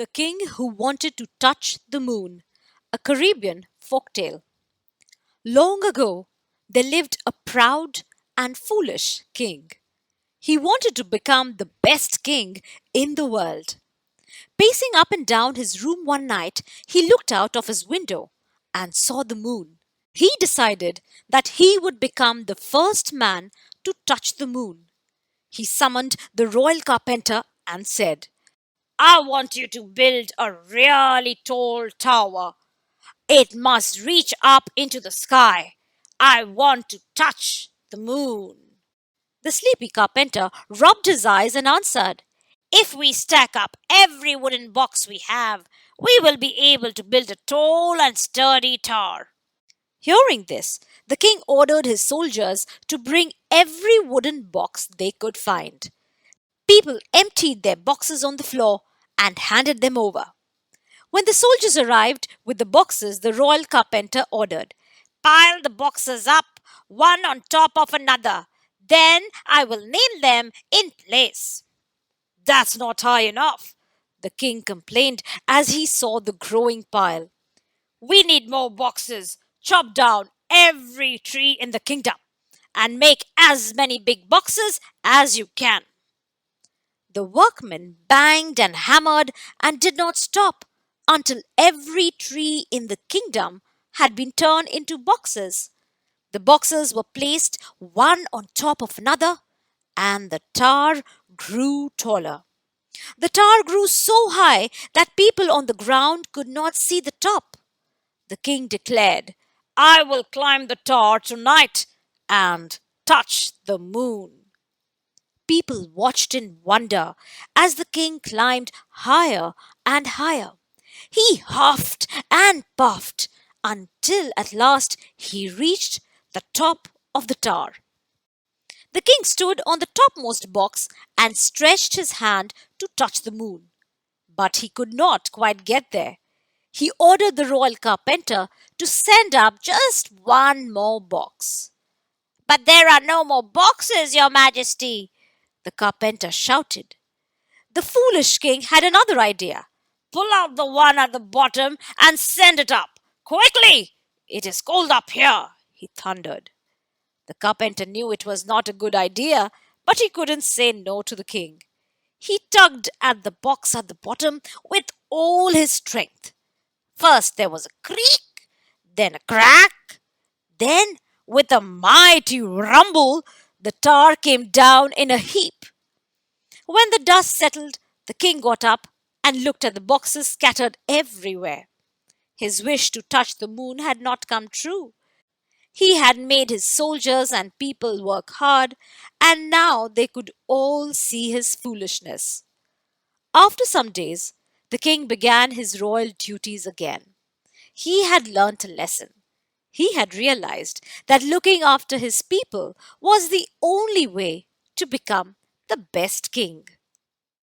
The King Who Wanted to Touch the Moon, a Caribbean folktale. Long ago, there lived a proud and foolish king. He wanted to become the best king in the world. Pacing up and down his room one night, he looked out of his window and saw the moon. He decided that he would become the first man to touch the moon. He summoned the royal carpenter and said, I want you to build a really tall tower. It must reach up into the sky. I want to touch the moon. The sleepy carpenter rubbed his eyes and answered, If we stack up every wooden box we have, we will be able to build a tall and sturdy tower. Hearing this, the king ordered his soldiers to bring every wooden box they could find. People emptied their boxes on the floor and handed them over. When the soldiers arrived with the boxes, the royal carpenter ordered, Pile the boxes up, one on top of another. Then I will nail them in place. That's not high enough, the king complained as he saw the growing pile. We need more boxes. Chop down every tree in the kingdom and make as many big boxes as you can. The workmen banged and hammered and did not stop until every tree in the kingdom had been turned into boxes. The boxes were placed one on top of another, and the tower grew taller. The tower grew so high that people on the ground could not see the top. The king declared, I will climb the tower tonight and touch the moon. People watched in wonder as the king climbed higher and higher. He huffed and puffed until at last he reached the top of the tower. The king stood on the topmost box and stretched his hand to touch the moon. But he could not quite get there. He ordered the royal carpenter to send up just one more box. But there are no more boxes, Your Majesty, the carpenter shouted. The foolish king had another idea. Pull out the one at the bottom and send it up. Quickly! It is cold up here, he thundered. The carpenter knew it was not a good idea, but he couldn't say no to the king. He tugged at the box at the bottom with all his strength. First there was a creak, then a crack, then, with a mighty rumble, the tar came down in a heap. When the dust settled, the king got up and looked at the boxes scattered everywhere. His wish to touch the moon had not come true. He had made his soldiers and people work hard, and now they could all see his foolishness. After some days, the king began his royal duties again. He had learnt a lesson. He had realized that looking after his people was the only way to become the best king.